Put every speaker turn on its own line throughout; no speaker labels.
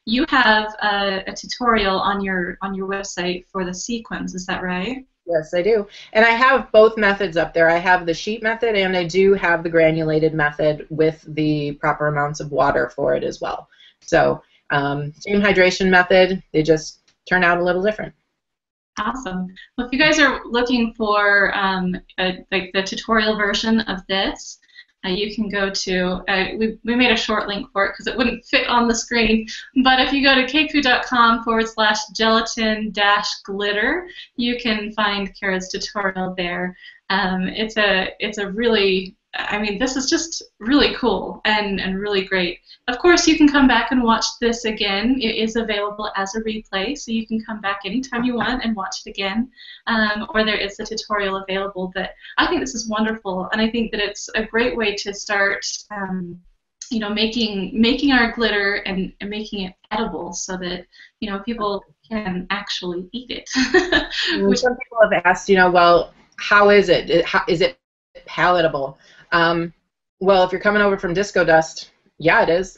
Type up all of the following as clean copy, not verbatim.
you have a tutorial on your website for the sequins. Is that right?
Yes, I do. And I have both methods up there. I have the sheet method, and I do have the granulated method with the proper amounts of water for it as well. So same hydration method, they just turn out a little different.
Awesome. Well, if you guys are looking for like the tutorial version of this, you can go to, we made a short link for it because it wouldn't fit on the screen, but if you go to cakefu.com/gelatin-glitter, you can find Kara's tutorial there. It's a really, I mean, this is just really cool and really great. Of course, you can come back and watch this again. It is available as a replay, so you can come back anytime you want and watch it again. Or there is a tutorial available. But I think this is wonderful, and I think that it's a great way to start, you know, making our glitter and making it edible, so that people can actually eat it.
Some people have asked, well, how is it? Is it palatable? Well, if you're coming over from disco dust, yeah, it is.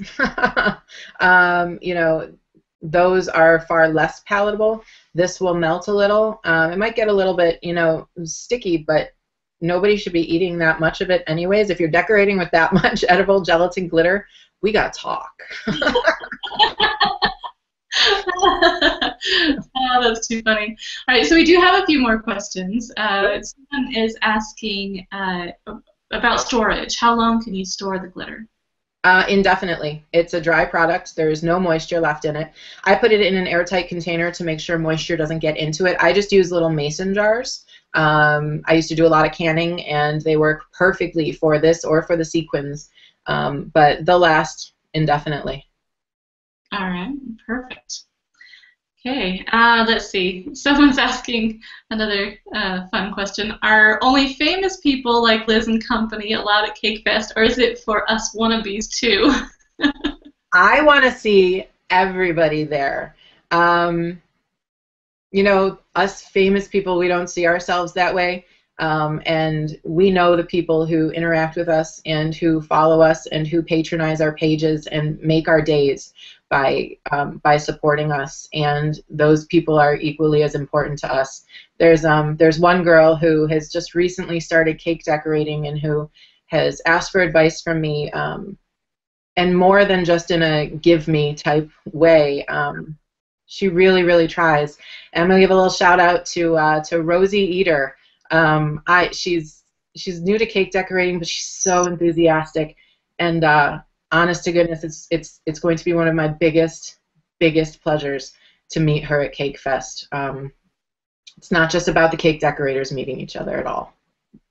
Those are far less palatable. This will melt a little. It might get a little bit, sticky, but nobody should be eating that much of it anyways. If you're decorating with that much edible gelatin glitter, we got to talk.
Oh, that's too funny. All right, so we do have a few more questions. Someone is asking about storage. How long can you store the glitter?
Indefinitely. It's a dry product. There is no moisture left in it. I put it in an airtight container to make sure moisture doesn't get into it. I just use little mason jars. I used to do a lot of canning, and they work perfectly for this or for the sequins, but they'll last indefinitely.
All right, perfect. Okay, let's see. Someone's asking another fun question. Are only famous people like Liz and company allowed at CakeFest, or is it for us wannabes too?
I want to see everybody there. Us famous people, we don't see ourselves that way. And we know the people who interact with us and who follow us and who patronize our pages and make our days by supporting us, and those people are equally as important to us. There's one girl who has just recently started cake decorating and who has asked for advice from me, and more than just in a give me type way. She really, really tries. And I'm gonna give a little shout out to Rosie Eater. She's new to cake decorating, but she's so enthusiastic, and honest to goodness, it's going to be one of my biggest pleasures to meet her at CakeFest. It's not just about the cake decorators meeting each other at all.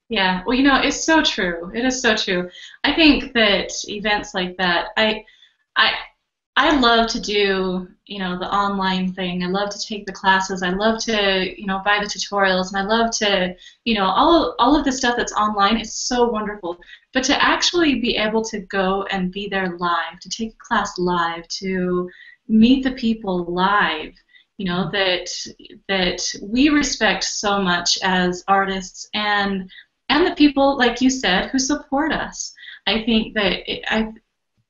Yeah, well, it's so true. It is so true. I think that events like that, I love to do, the online thing. I love to take the classes. I love to, buy the tutorials, and I love to, all of the stuff that's online is so wonderful. But to actually be able to go and be there live, to take a class live, to meet the people live, that we respect so much as artists, and the people, like you said, who support us. I think that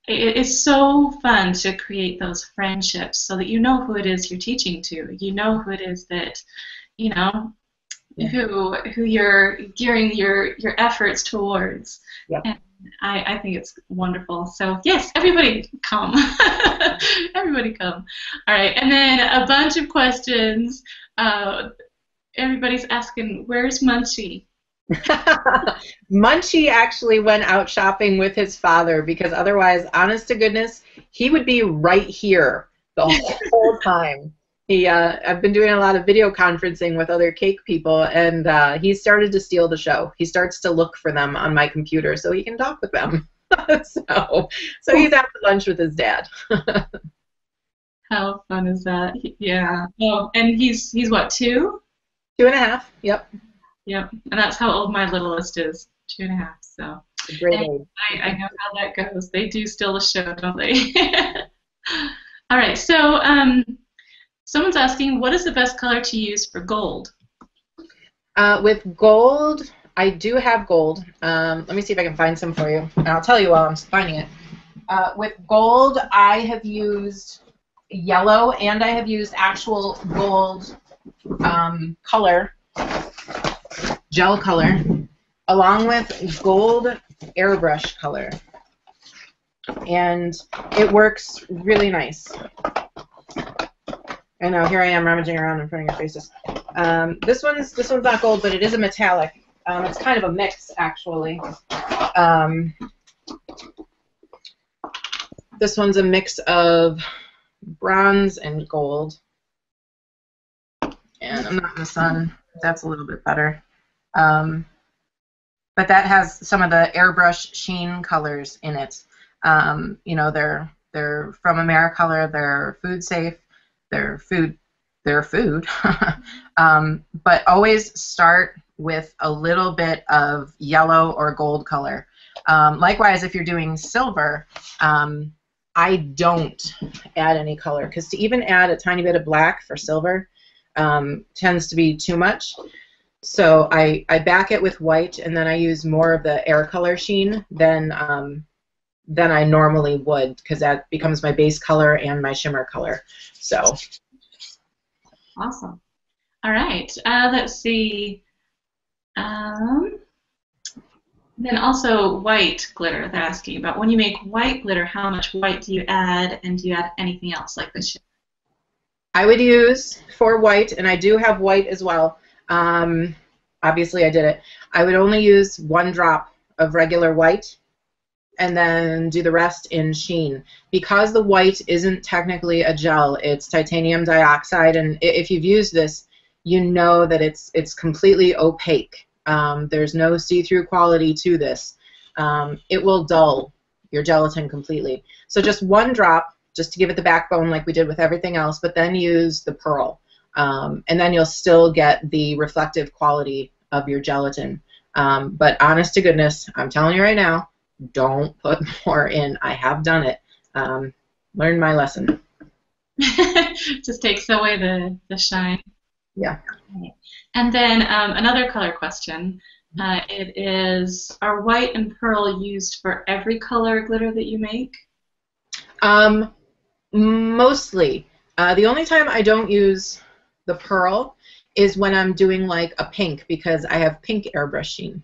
it's so fun to create those friendships, so that you know who it is you're teaching to. You know who it is that, who you're gearing your efforts towards.
Yep.
And I think it's wonderful. So yes, everybody come. Everybody come. All right, and then a bunch of questions. Everybody's asking, where's Munchie?
Munchie actually went out shopping with his father, because otherwise, honest to goodness, he would be right here the whole time. I've been doing a lot of video conferencing with other cake people, and he started to steal the show. He starts to look for them on my computer so he can talk with them. so he's out to lunch with his dad.
How fun is that? Yeah. Oh, and he's what, 2?
2.5. Yep.
Yep. And that's how old my littlest is, 2.5. So.
Great age.
I know how that goes. They do steal the show, don't they? All right. So someone's asking, what is the best color to use for gold?
With gold, I do have gold. Let me see if I can find some for you. And I'll tell you while I'm finding it. With gold, I have used yellow, and I have used actual gold color, gel color, along with gold airbrush color. And it works really nice. I know, here I am rummaging around in front of your faces. This one's not gold, but it is a metallic. It's kind of a mix, actually. This one's a mix of bronze and gold. And I'm not in the sun. That's a little bit better. But that has some of the airbrush sheen colors in it. You know, they're from AmeriColor. They're food safe. They're food. But always start with a little bit of yellow or gold color. Likewise, if you're doing silver, I don't add any color, because to even add a tiny bit of black for silver tends to be too much. So I back it with white, and then I use more of the air color sheen than I normally would, because that becomes my base color and my shimmer color. So
awesome. All right. Let's see. Then also white glitter, they're asking about. When you make white glitter, how much white do you add, and do you add anything else like this?
I would use, for white, and I do have white as well, obviously I did it, I would only use 1 drop of regular white and then do the rest in sheen. Because the white isn't technically a gel, it's titanium dioxide, and if you've used this, you know that it's completely opaque. There's no see-through quality to this. It will dull your gelatin completely. So just 1 drop, just to give it the backbone like we did with everything else, but then use the pearl. And then you'll still get the reflective quality of your gelatin. But honest to goodness, I'm telling you right now, don't put more in. I have done it. Learned my lesson.
Just takes away the shine.
Yeah.
And then another color question. It is, are white and pearl used for every color glitter that you make?
Mostly. The only time I don't use the pearl is when I'm doing like a pink, because I have pink airbrush sheen.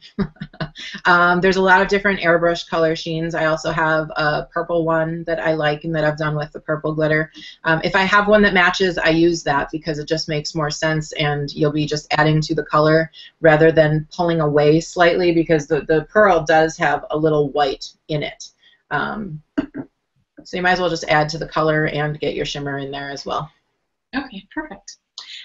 There's a lot of different airbrush color sheens. I also have a purple one that I like and that I've done with the purple glitter. If I have one that matches, I use that because it just makes more sense, and you'll be just adding to the color rather than pulling away slightly, because the pearl does have a little white in it. So you might as well just add to the color and get your shimmer in there as well.
Okay, perfect.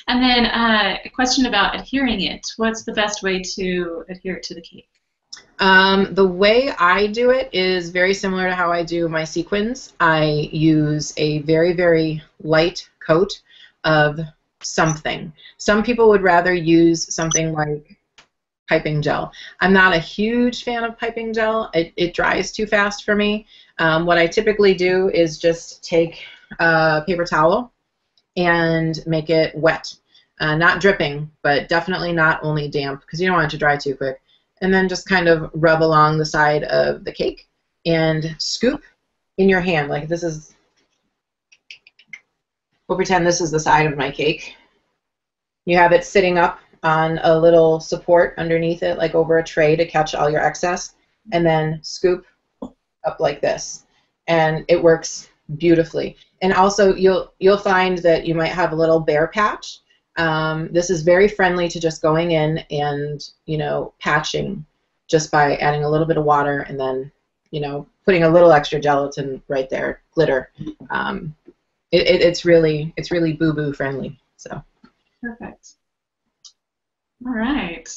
And then a question about adhering it. What's the best way to adhere it to the cake?
The way I do it is very similar to how I do my sequins. I use a very, very light coat of something. Some people would rather use something like piping gel. I'm not a huge fan of piping gel. It dries too fast for me. What I typically do is just take a paper towel and make it wet. Not dripping, but definitely not only damp, because you don't want it to dry too quick. And then just kind of rub along the side of the cake and scoop in your hand. Like this is, we'll pretend this is the side of my cake. You have it sitting up on a little support underneath it, like over a tray to catch all your excess, and then scoop up like this. And it works beautifully. And also you'll find that you might have a little bare patch. This is very friendly to just going in and, you know, patching just by adding a little bit of water and then, you know, putting a little extra gelatin right there, glitter. It's really boo-boo friendly. So
perfect. All right.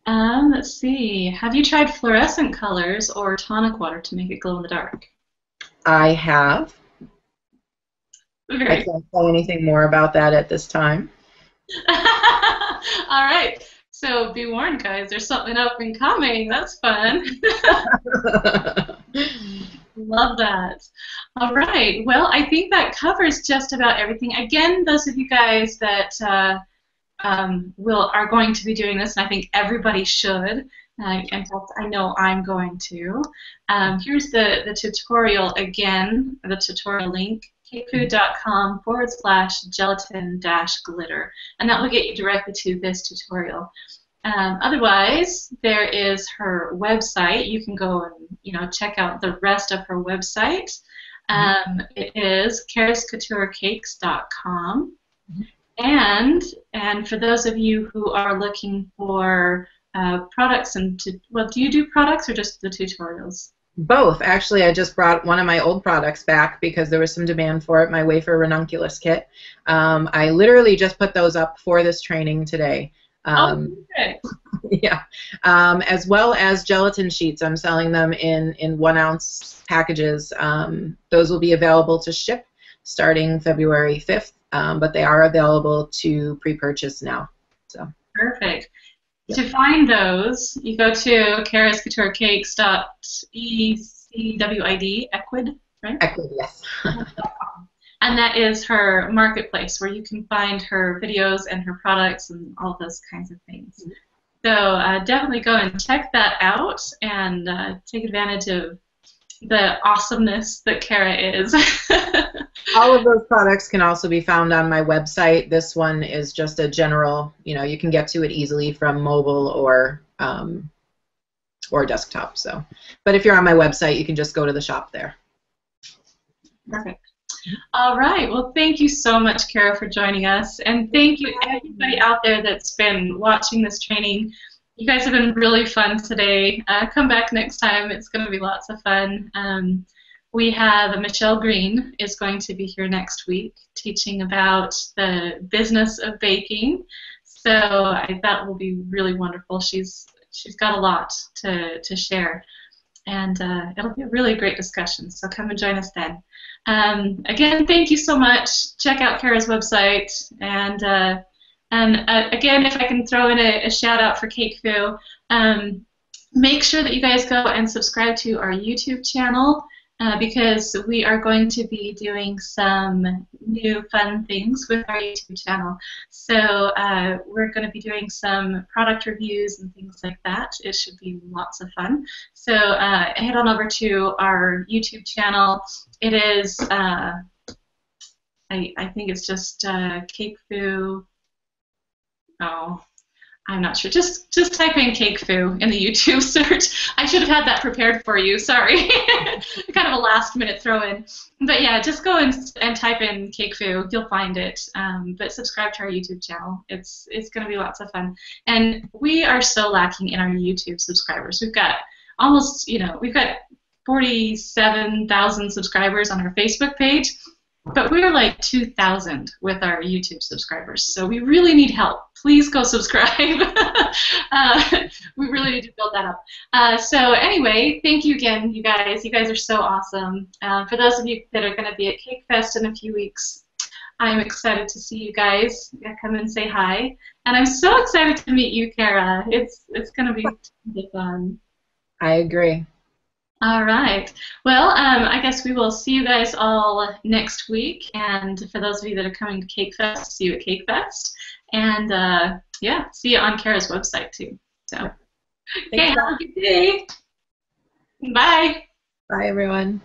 Let's see. Have you tried fluorescent colors or tonic water to make it glow in the dark?
I have.
Very
I can't say anything more about that at this time.
All right. So be warned, guys. There's something up and coming. That's fun. Love that. All right. Well, I think that covers just about everything. Again, those of you guys that are going to be doing this, and I think everybody should. In fact, I know I'm going to. Here's the tutorial again, the tutorial link. cakefu.com/gelatin-glitter, and that will get you directly to this tutorial. Otherwise, there is her website. You can go and check out the rest of her website. It is cakeFu.com. And for those of you who are looking for products do you do products or just the tutorials?
Both. Actually, I just brought one of my old products back because there was some demand for it, my wafer ranunculus kit. I literally just put those up for this training today.
Okay.
Yeah. As well as gelatin sheets. I'm selling them in 1 ounce packages. Those will be available to ship starting February 5th, but they are available to pre-purchase now. So.
Perfect.
Yep.
To find those, you go to carascouturecakes.ecwid, Equid, right?
Equid, yes.
And that is her marketplace where you can find her videos and her products and all those kinds of things. So definitely go and check that out and take advantage of the awesomeness that Cara is.
All of those products can also be found on my website. This one is just a general, you can get to it easily from mobile or desktop. So, but if you're on my website, you can just go to the shop there.
Perfect. All right. Well, thank you so much, Cara, for joining us, and thank you everybody out there that's been watching this training. You guys have been really fun today. Come back next time. It's going to be lots of fun. We have Michelle Green is going to be here next week teaching about the business of baking. So that will be really wonderful. She's got a lot to share, and it'll be a really great discussion. So come and join us then. Again, thank you so much. Check out Cara's website, and again, if I can throw in a shout out for CakeFu, make sure that you guys go and subscribe to our YouTube channel. Because we are going to be doing some new fun things with our YouTube channel. So we're going to be doing some product reviews and things like that. It should be lots of fun. So head on over to our YouTube channel. It is, I think it's just CakeFu. Oh, I'm not sure. Just type in CakeFu in the YouTube search. I should have had that prepared for you. Sorry. Kind of a last-minute throw-in. But yeah, just go and type in CakeFu. You'll find it. But subscribe to our YouTube channel. It's going to be lots of fun. And we are so lacking in our YouTube subscribers. We've got almost, we've got 47,000 subscribers on our Facebook page. But we're like 2,000 with our YouTube subscribers, so we really need help. Please go subscribe. We really need to build that up. So anyway, thank you again, you guys. You guys are so awesome. For those of you that are going to be at CakeFest in a few weeks, I'm excited to see you guys. Come and say hi. And I'm so excited to meet you, Cara. It's going to be fun.
I agree.
All right. Well, I guess we will see you guys all next week. And for those of you that are coming to CakeFest, see you at CakeFest. And yeah, see you on Cara's website too. So, okay, have a good day. Bye.
Bye, everyone.